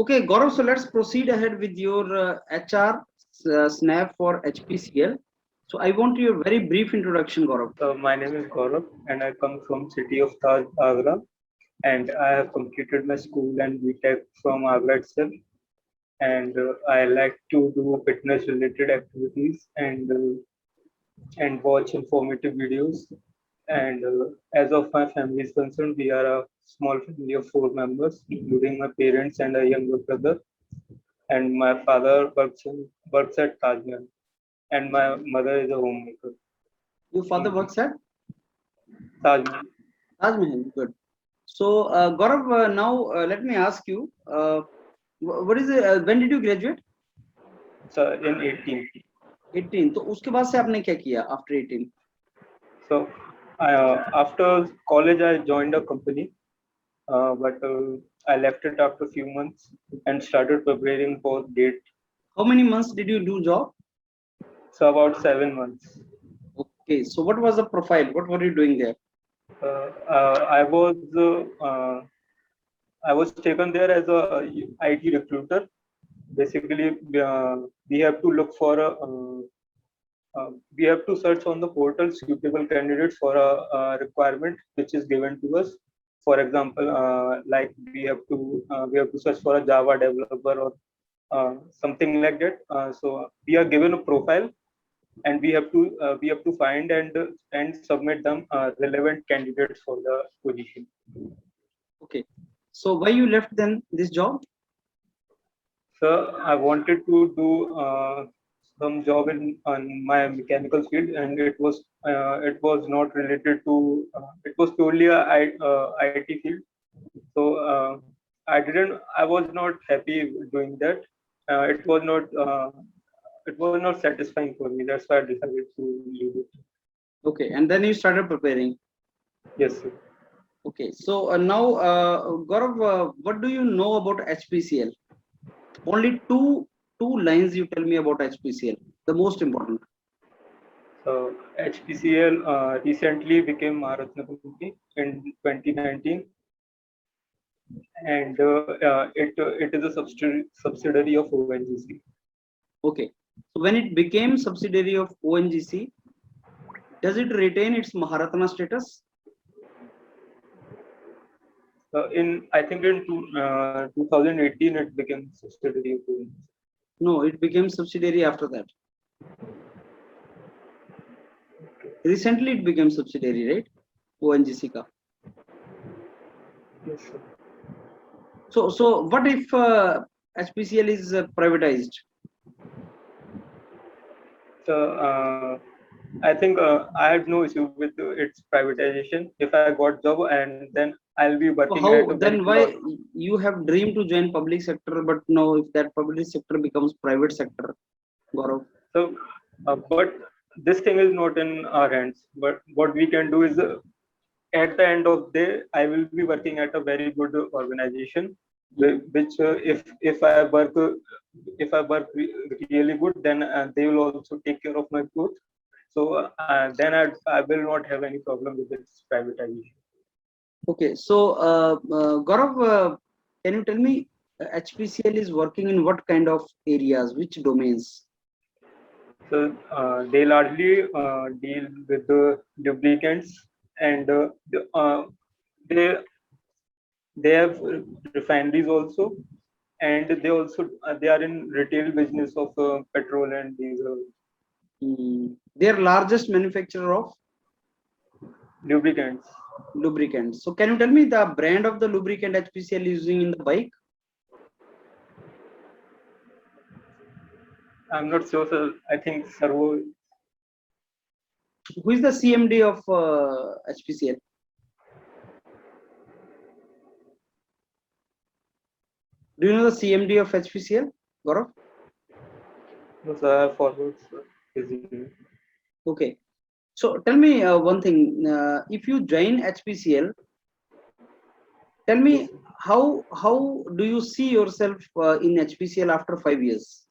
Okay, Gaurav, so let's proceed ahead with your HR snap for HPCL. So I want your very brief introduction, Gaurav. My name is Gaurav and I come from city of Taj, Agra, and I have completed my school and BTech from Agra itself. And I like to do fitness related activities and watch informative videos. And as of my family is concerned, we are a small family of four members, including my parents and a younger brother. And my father works at Taj Mahal, and my mother is a homemaker. Your father works at Taj Mahal. Taj Mahal. Good. So Gaurav, now let me ask you, what is it, when did you graduate? So in 18. 18. तो उसके बाद से आपने क्या किया after 18? So after college, I joined a company, but I left it after a few months and started preparing for GATE. How many months did you do job? So about 7 months. Okay, so what was the profile? What were you doing there? I was taken there as a IT recruiter. Basically, we have to look for we have to search on the portal suitable candidates for a requirement which is given to us. For example, like we have to search for a Java developer or something like that. So we are given a profile, and we have to find and submit them relevant candidates for the position. Okay, so why you left then this job? So I wanted to do some job in on my mechanical field, and it was not related to it was purely a IT field. So I was not happy doing that. It was not satisfying for me. That's why I decided to leave it. Okay, and then you started preparing. Yes, sir. Okay, so now Gaurav, what do you know about HPCL? Only two lines you tell me about HPCL. The most important. So HPCL recently became Maharatna Company in 2019, and it is a subsidiary of ONGC. Okay, so when it became subsidiary of ONGC, does it retain its Maharatna status? I think in 2018 it became subsidiary of ONGC. No, it became subsidiary after that. Recently it became subsidiary, right? ONGC ka. Yes, sir. So what if HPCL is privatized? So I think I had no issue with its privatization if I got job, and then I'll be working So at how a then very why you have dreamed to join public sector, but no, if that public sector becomes private sector, Gaurav? So, but this thing is not in our hands. But what we can do is, at the end of the day, I will be working at a very good organization, which if I work really good, then they will also take care of my growth. So then I will not have any problem with its privatization. Okay, so Gaurav, can you tell me HPCL is working in what kind of areas, which domains? So they largely deal with the lubricants, and they have refineries also, and they are in retail business of petrol and diesel. They are largest manufacturer of Lubricants. lubricants. So can you tell me the brand of the lubricant HPCL is using in the bike? I'm not sure, sir. I think Servo. Who is the CMD of HPCL? Do you know the CMD of HPCL, Gaurav? No, sir, I forgot, sir. Okay. So tell me one thing. If you join HPCL, tell me how do you see yourself in HPCL after 5 years?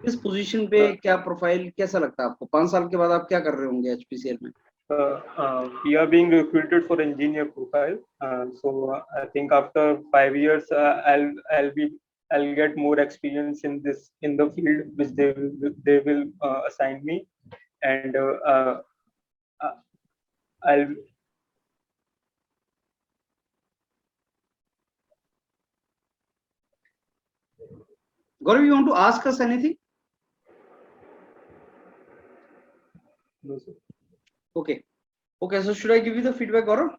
किस position पे क्या profile कैसा लगता है आपको 5 साल के बाद आप क्या कर रहे होंगे HPCL में? We are being recruited for engineer profile. So I think after 5 years, I'll get more experience in the field which they will assign me, and I'll Gaurav, you want to ask us anything? no, sir. Okay. Okay, so should I give you the feedback, Gaurav?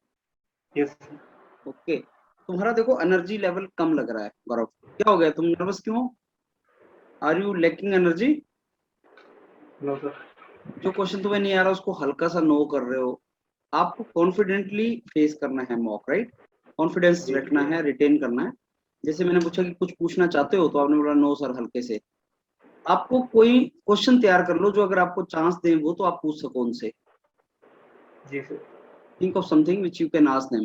Yes. Okay. तुम्हारा देखो energy level कम लग रहा है गौरव, क्या हो गया, तुम nervous क्यों हो? Are you lacking energy? No, sir. जो क्वेश्चन तुम्हें नहीं आ रहा उसको हल्का सा नो कर रहे हो। आपको कॉन्फिडेंटली फेस करना है मॉक, राइट? कॉन्फिडेंस रखना है, रिटेन करना है। जैसे मैंने पूछा कि कुछ पूछना चाहते हो तो आपने बोला नो सर हल्के से। आपको कोई क्वेश्चन तैयार कर लो जो अगर आपको चांस दें वो तो आप पूछ सको उनसे। जी sir. Think of something which you can ask them,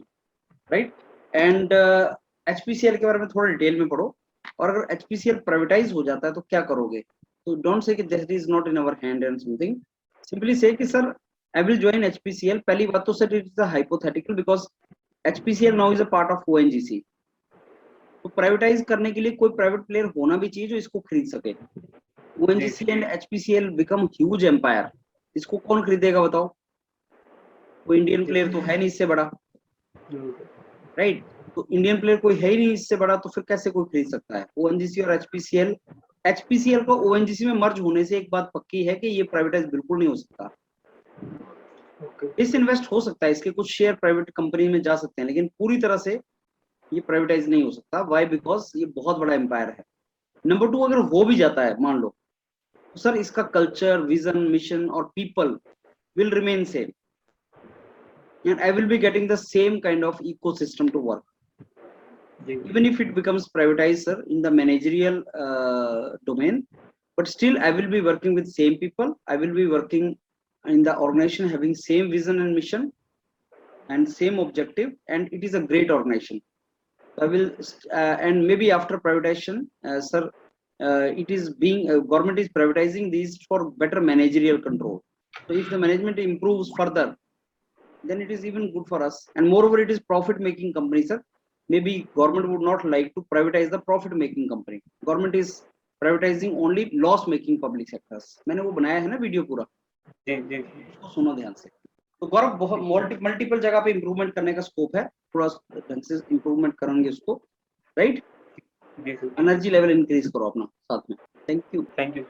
right? And HPCL के बारे में थोड़ा डिटेल में पढ़ो, और अगर एचपीसीएल प्राइवेटाइज हो जाता है तो क्या करोगे? तो डोंट से कि that is not in our hand and something, simply say कि sir I will join HPCL. पहली बात तो sir it is a hypothetical because HPCL now is a part of ONGC. तो प्राइवेटाइज करने के लिए कोई प्राइवेट प्लेयर होना भी चाहिए जो इसको खरीद सके। ONGC and HPCL become huge empire, इसको कौन खरीदेगा बताओ? कोई इंडियन प्लेयर तो है नहीं इससे बड़ा, राइट? तो इंडियन प्लेयर कोई है ही नहीं इससे बड़ा, तो फिर कैसे कोई खरीद सकता है? ओएनजीसी और एचपीसीएल, एचपीसीएल को ओएनजीसी में मर्ज होने से एक बात पक्की है कि ये प्राइवेटाइज बिल्कुल नहीं हो सकता। इस इन्वेस्ट हो सकता है, इसके कुछ शेयर प्राइवेट कंपनी में जा सकते हैं, लेकिन पूरी तरह से ये प्राइवेटाइज नहीं हो सकता। वाई? बिकॉज ये बहुत बड़ा एम्पायर है। नंबर 2, अगर हो भी जाता है मान लो, तो सर इसका कल्चर, विजन, मिशन और people will remain same, and I will be getting the same kind of ecosystem to work. Even if it becomes privatized, sir, in the managerial domain, but still I will be working with same people. I will be working in the organization having same vision and mission and same objective, and it is a great organization. I will, and maybe after privatization, sir, it is being government is privatizing these for better managerial control. So if the management improves further, then it is even good for us, and moreover it is profit making company, sir. Maybe government would not like to privatize the profit making company. Government is privatizing only loss making public sectors. मैंने वो बनाया है ना video पूरा, उसको सुनो ध्यान से। तो गौरव बहुत मल्टीपल जगह पे इंप्रूवमेंट करने का स्कोप है, थोड़ा ढंग से इंप्रूवमेंट करेंगे उसको, राइट? एनर्जी लेवल इंक्रीज करो अपना साथ में। Thank you.